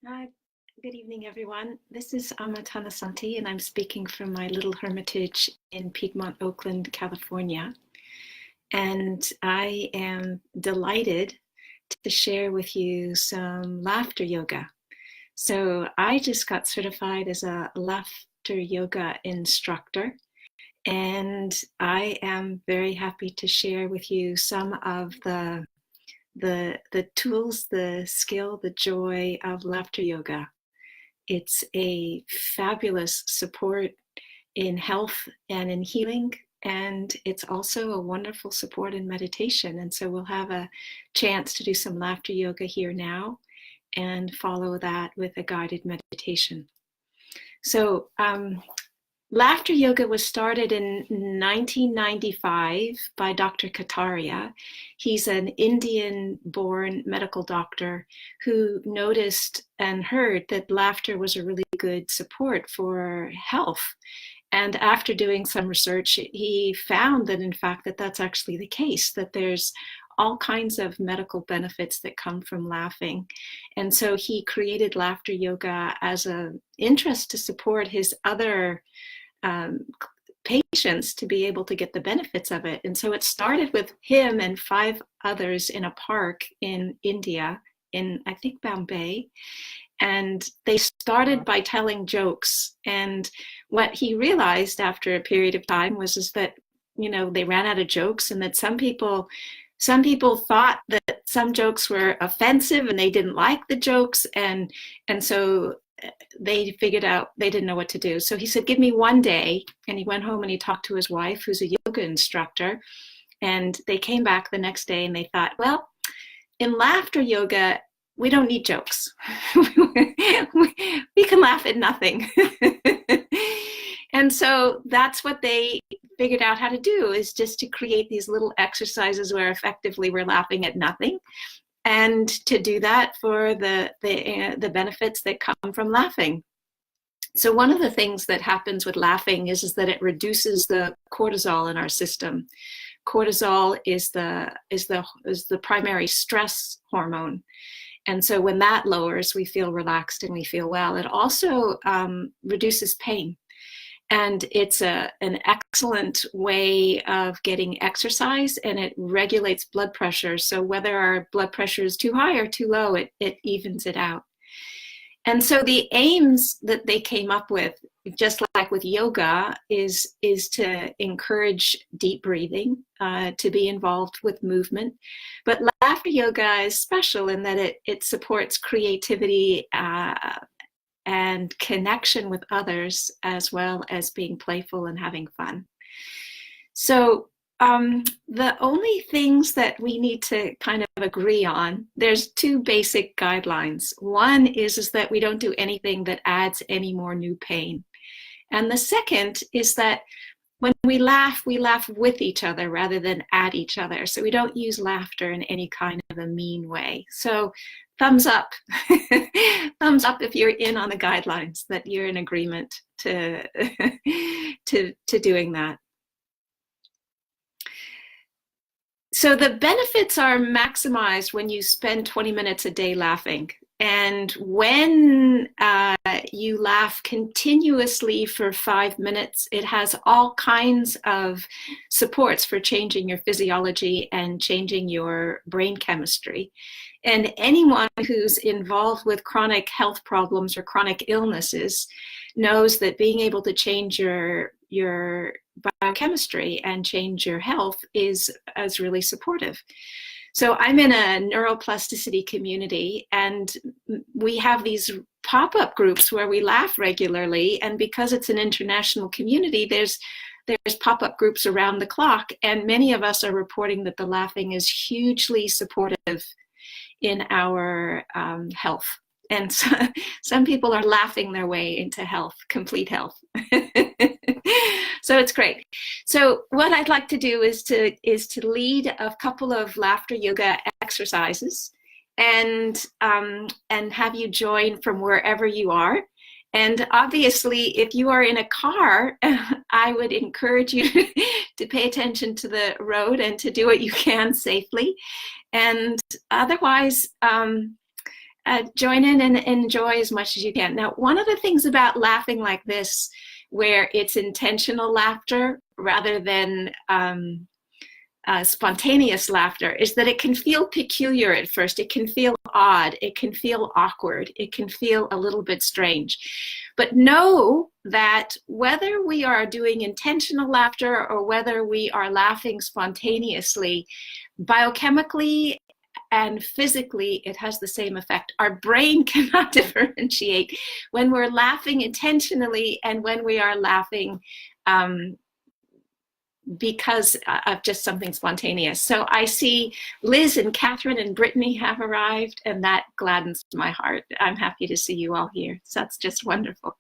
Hi, good evening, everyone. This is Amatana Santi, and I'm speaking from my little hermitage in Piedmont, Oakland, California. And I am delighted to share with you some laughter yoga. So I just got certified as a laughter yoga instructor, and I am very happy to share with you some of the tools, the skill, the joy of laughter yoga. It's a fabulous support in health and in healing, and it's also a wonderful support in meditation. And so we'll have a chance to do some laughter yoga here now and follow that with a guided meditation. So laughter yoga was started in 1995 by Dr. Kataria. He's an Indian-born medical doctor who noticed and heard that laughter was a really good support for health. And after doing some research, he found that, in fact, that's actually the case, that there's all kinds of medical benefits that come from laughing. And so he created laughter yoga as an interest to support his other patients to be able to get the benefits of it. And so it started with him and 5 others in a park in India, in I think Bombay. And they started by telling jokes. And what he realized after a period of time was that, they ran out of jokes, and that some people thought that some jokes were offensive and they didn't like the jokes. And so they figured out they didn't know what to do. So he said, give me one day. And he went home and he talked to his wife, who's a yoga instructor. And they came back the next day and they thought, well, in laughter yoga, we don't need jokes. We can laugh at nothing. And so that's what they figured out how to do, is just to create these little exercises where effectively we're laughing at nothing. And to do that for the benefits that come from laughing. So one of the things that happens with laughing is that it reduces the cortisol in our system. Cortisol is the primary stress hormone. And so when that lowers, we feel relaxed and we feel well. It also reduces pain. And it's an excellent way of getting exercise, and it regulates blood pressure. So whether our blood pressure is too high or too low, it evens it out. And so the aims that they came up with, just like with yoga, is to encourage deep breathing, to be involved with movement. But laughter yoga is special in that it supports creativity and connection with others, as well as being playful and having fun. So the only things that we need to kind of agree on, there's 2 basic guidelines. One is that we don't do anything that adds any more new pain. And the second is that when we laugh with each other rather than at each other. So we don't use laughter in any kind of a mean way. So thumbs up. Thumbs up if you're in on the guidelines, that you're in agreement to doing that. So the benefits are maximized when you spend 20 minutes a day laughing. And when you laugh continuously for 5 minutes, it has all kinds of supports for changing your physiology and changing your brain chemistry. And anyone who's involved with chronic health problems or chronic illnesses knows that being able to change your biochemistry and change your health is really supportive. So I'm in a neuroplasticity community, and we have these pop-up groups where we laugh regularly. And because it's an international community, there's pop-up groups around the clock. And many of us are reporting that the laughing is hugely supportive in our health. And so, some people are laughing their way into health, complete health. So it's great. So what I'd like to do is to lead a couple of laughter yoga exercises, and have you join from wherever you are. And obviously, if you are in a car, I would encourage you to pay attention to the road and to do what you can safely. And otherwise, join in and enjoy as much as you can. Now, one of the things about laughing like this, where it's intentional laughter rather than spontaneous laughter, is that it can feel peculiar at first. It can feel odd. It can feel awkward. It can feel a little bit strange. But know that whether we are doing intentional laughter or whether we are laughing spontaneously, biochemically and physically, it has the same effect. Our brain cannot differentiate when we're laughing intentionally and when we are laughing because of just something spontaneous. So I see Liz and Catherine and Brittany have arrived, and that gladdens my heart. I'm happy to see you all here. So that's just wonderful.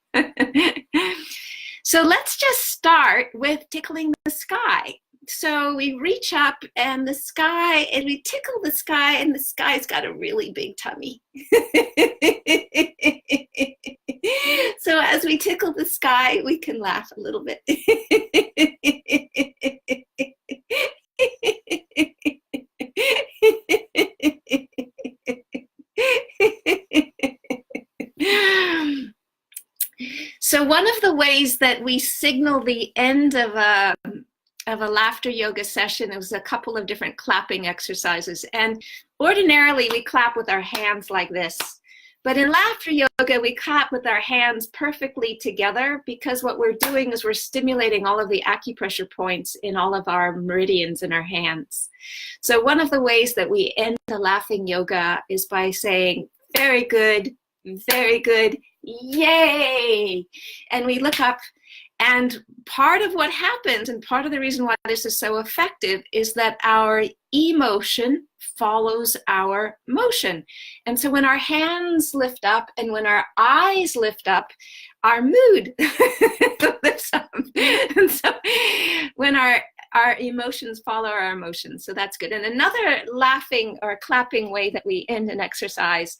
So let's just start with tickling the sky. So we reach up and the sky, and we tickle the sky, and the sky's got a really big tummy. So as we tickle the sky, we can laugh a little bit. So one of the ways that we signal the end of a laughter yoga session, it was a couple of different clapping exercises. And ordinarily we clap with our hands like this. But in laughter yoga, we clap with our hands perfectly together, because what we're doing is we're stimulating all of the acupressure points in all of our meridians in our hands. So one of the ways that we end the laughing yoga is by saying, very good, yay! And we look up, and part of what happens, and part of the reason why this is so effective, is that our emotion follows our motion. And so when our hands lift up and when our eyes lift up, our mood lifts up. And so when our emotions follow our emotions, so that's good. And another laughing or clapping way that we end an exercise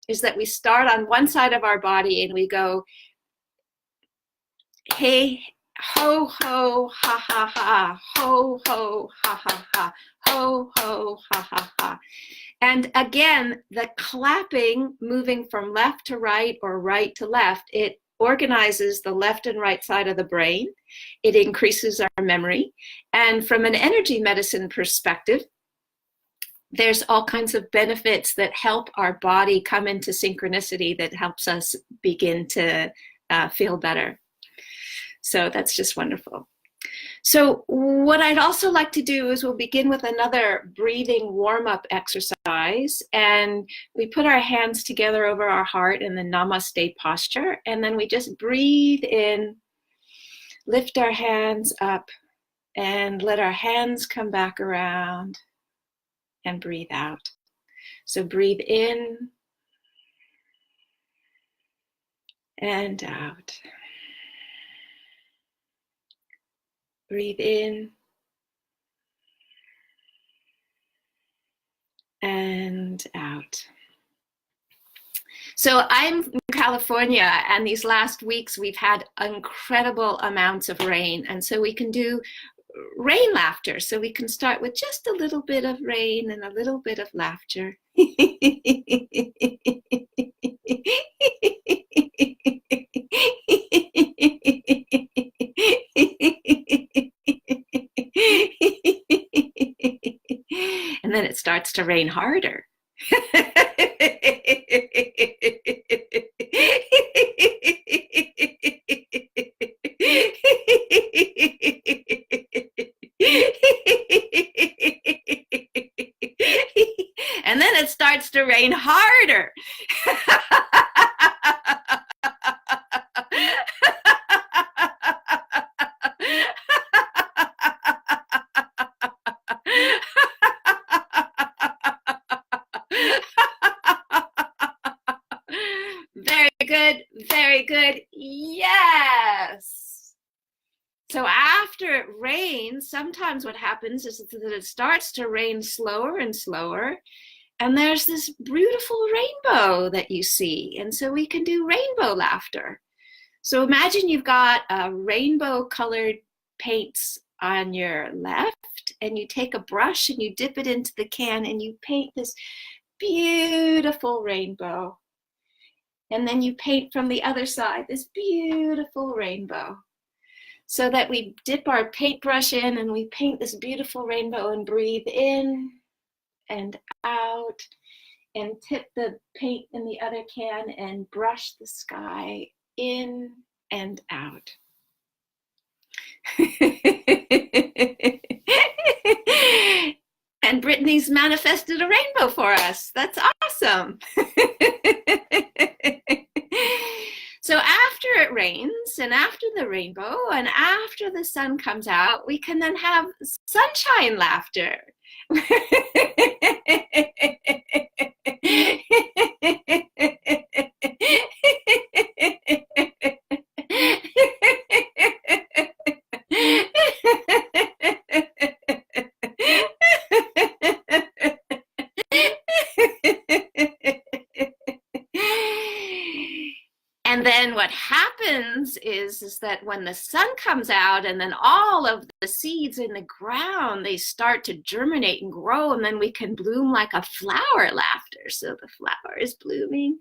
is that we start on one side of our body and we go, hey, ho, ho, ha, ha, ha, ho, ho, ha, ha, ha, ho, ho, ha, ha, ha. And again, the clapping, moving from left to right or right to left, it organizes the left and right side of the brain. It increases our memory. And from an energy medicine perspective, there's all kinds of benefits that help our body come into synchronicity that helps us begin to feel better. So that's just wonderful. So what I'd also like to do is we'll begin with another breathing warm-up exercise, and we put our hands together over our heart in the namaste posture, and then we just breathe in, lift our hands up, and let our hands come back around, and breathe out. So breathe in and out. Breathe in and out. So I'm in California, and these last weeks we've had incredible amounts of rain, and so we can do rain laughter. So we can start with just a little bit of rain and a little bit of laughter. And then it starts to rain harder. And then it starts to rain harder. Very good. Yes. So after it rains, sometimes what happens is that it starts to rain slower and slower, and there's this beautiful rainbow that you see. And so we can do rainbow laughter. So imagine you've got rainbow colored paints on your left, and you take a brush and you dip it into the can and you paint this beautiful rainbow. And then you paint from the other side this beautiful rainbow. So that we dip our paintbrush in and we paint this beautiful rainbow and breathe in and out and tip the paint in the other can and brush the sky in and out. And Brittany's manifested a rainbow for us. That's awesome. So after it rains and after the rainbow and after the sun comes out, we can then have sunshine laughter. And then what happens is that when the sun comes out and then all of the seeds in the ground, they start to germinate and grow, and then we can bloom like a flower laughter. So the flower is blooming,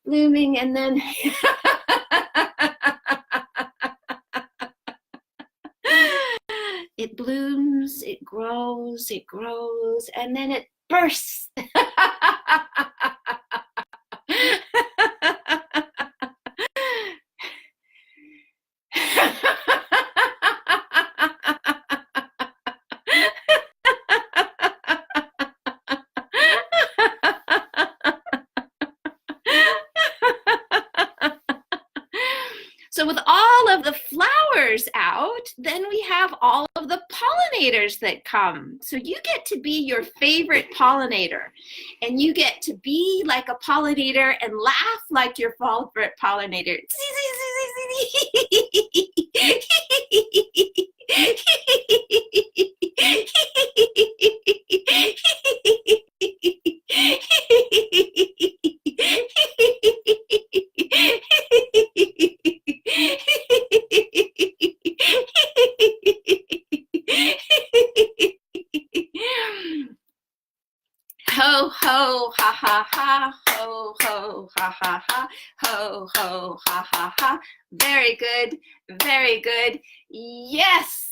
blooming, and then it blooms, it grows, and then it bursts. So with all of the flowers out, then we have all of the pollinators that come. So you get to be your favorite pollinator, and you get to be like a pollinator and laugh like your favorite pollinator. Ho, ho, ha, ha, ha, ho, ho, ha, ha, ha, ho, ho, ha, ha, ha. Very good, very good. Yes.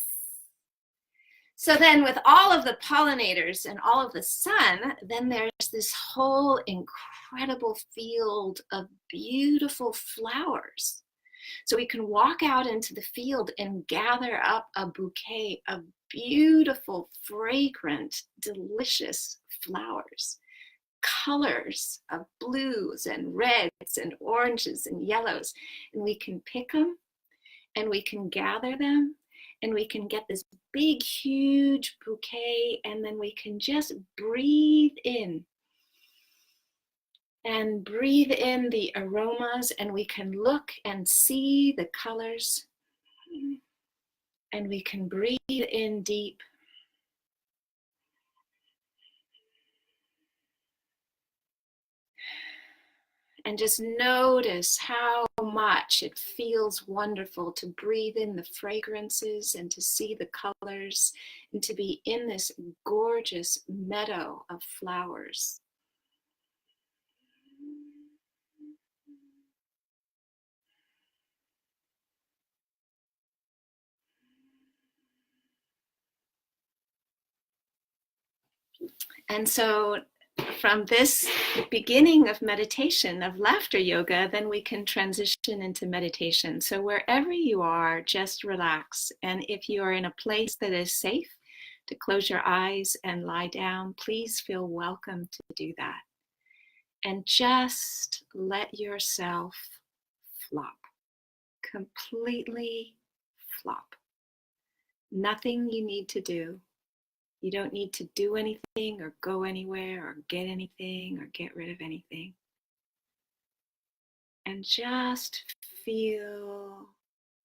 So then with all of the pollinators and all of the sun, then there's this whole incredible field of beautiful flowers. So we can walk out into the field and gather up a bouquet of beautiful, fragrant, delicious flowers, colors of blues and reds and oranges and yellows. And we can pick them and we can gather them and we can get this big, huge bouquet, and then we can just breathe in. And breathe in the aromas, and we can look and see the colors, and we can breathe in deep. And just notice how much it feels wonderful to breathe in the fragrances and to see the colors and to be in this gorgeous meadow of flowers. And so from this beginning of meditation, of laughter yoga, then we can transition into meditation. So wherever you are, just relax. And if you are in a place that is safe to close your eyes and lie down, please feel welcome to do that. And just let yourself flop, completely flop. Nothing you need to do. You don't need to do anything or go anywhere or get anything or get rid of anything. And just feel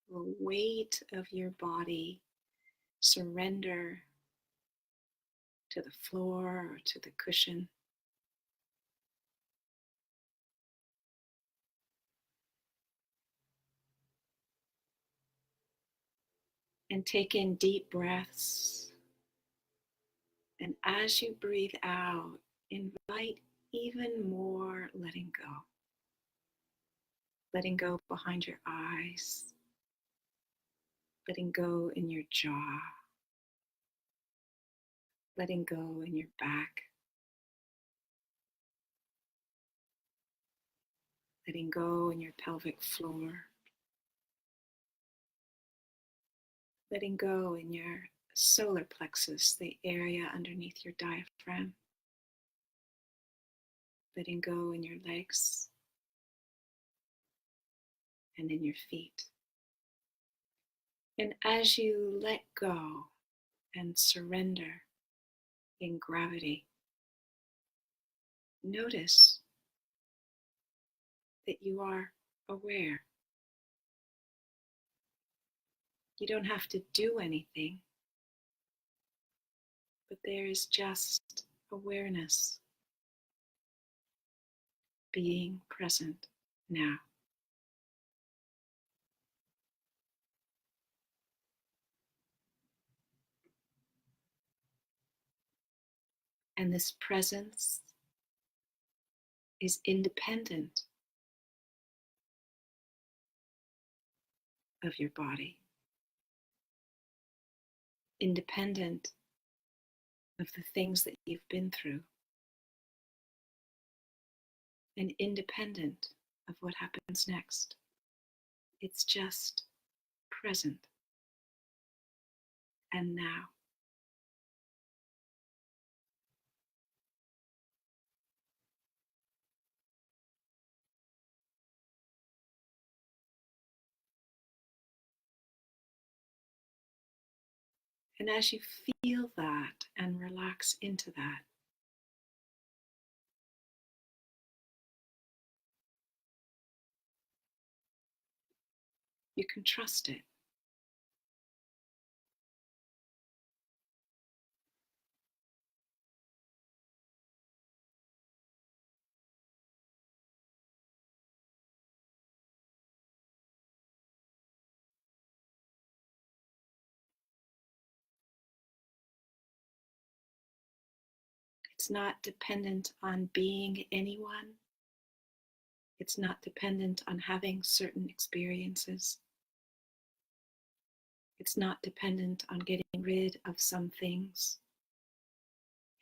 the weight of your body surrender to the floor or to the cushion. And take in deep breaths. And as you breathe out, invite even more letting go. Letting go behind your eyes, letting go in your jaw, letting go in your back, letting go in your pelvic floor, letting go in your solar plexus, the area underneath your diaphragm, letting go in your legs and in your feet. And as you let go and surrender in gravity, notice that you are aware. You don't have to do anything, but there is just awareness, being present now. And this presence is independent of your body, independent of the things that you've been through, and independent of what happens next. It's just present and now. And as you feel that and relax into that, you can trust it. It's not dependent on being anyone. It's not dependent on having certain experiences. It's not dependent on getting rid of some things.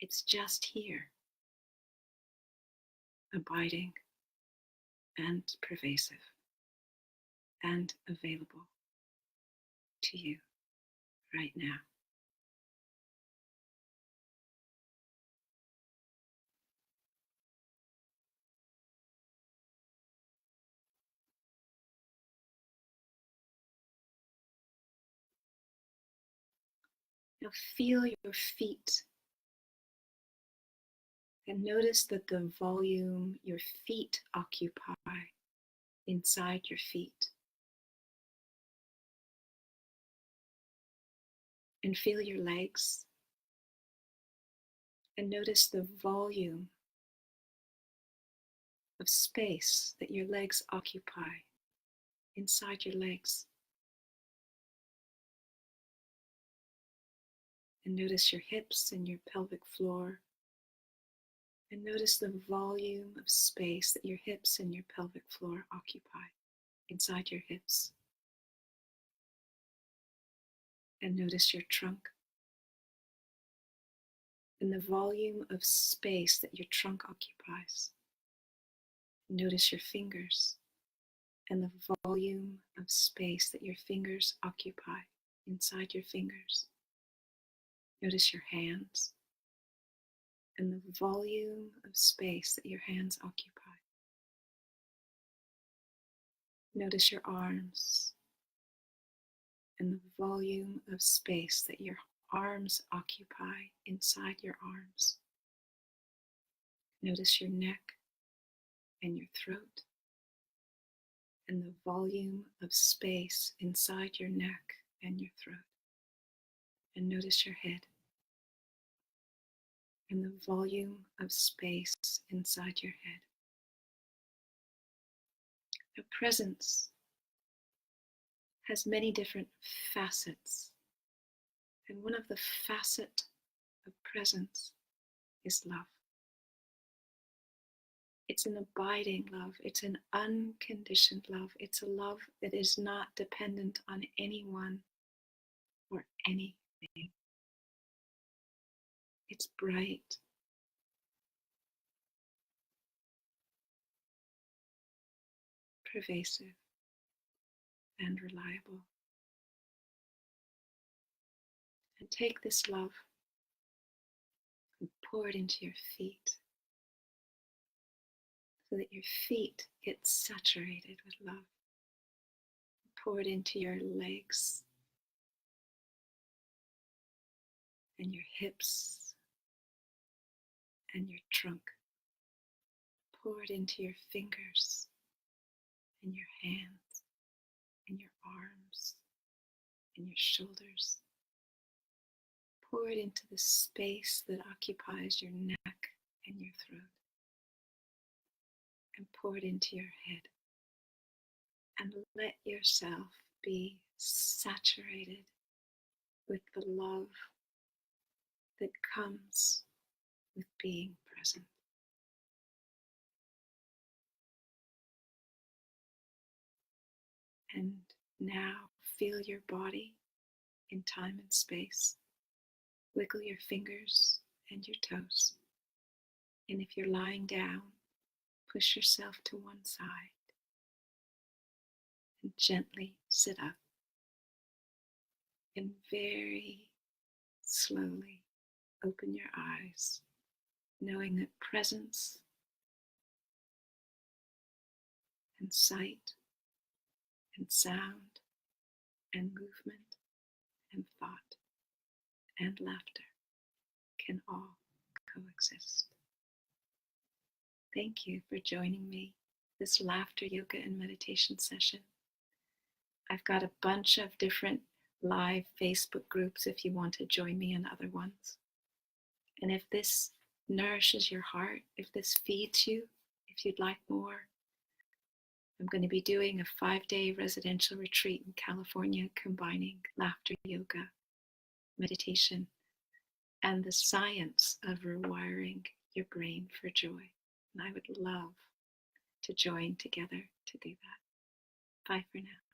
It's just here, abiding and pervasive and available to you right now. Now feel your feet and notice that the volume your feet occupy inside your feet. And feel your legs and notice the volume of space that your legs occupy inside your legs. And notice your hips and your pelvic floor. And notice the volume of space that your hips and your pelvic floor occupy inside your hips. And notice your trunk and the volume of space that your trunk occupies. Notice your fingers and the volume of space that your fingers occupy inside your fingers. Notice your hands and the volume of space that your hands occupy. Notice your arms and the volume of space that your arms occupy inside your arms. Notice your neck and your throat and the volume of space inside your neck and your throat. And notice your head and the volume of space inside your head. The presence has many different facets, and one of the facets of presence is love. It's an abiding love. It's an unconditioned love. It's a love that is not dependent on anyone or anything. It's bright, pervasive, and reliable. And take this love and pour it into your feet so that your feet get saturated with love. Pour it into your legs and your hips and your trunk. Pour it into your fingers and your hands and your arms and your shoulders. Pour it into the space that occupies your neck and your throat. And pour it into your head. And let yourself be saturated with the love that comes with being present. And now feel your body in time and space. Wiggle your fingers and your toes. And if you're lying down, push yourself to one side and gently sit up. And very slowly open your eyes, knowing that presence and sight and sound and movement and thought and laughter can all coexist. Thank you for joining me this laughter, yoga, and meditation session. I've got a bunch of different live Facebook groups if you want to join me in other ones. And if this nourishes your heart, if this feeds you, if you'd like more, I'm going to be doing a 5-day residential retreat in California combining laughter, yoga, meditation, and the science of rewiring your brain for joy. And I would love to join together to do that. Bye for now.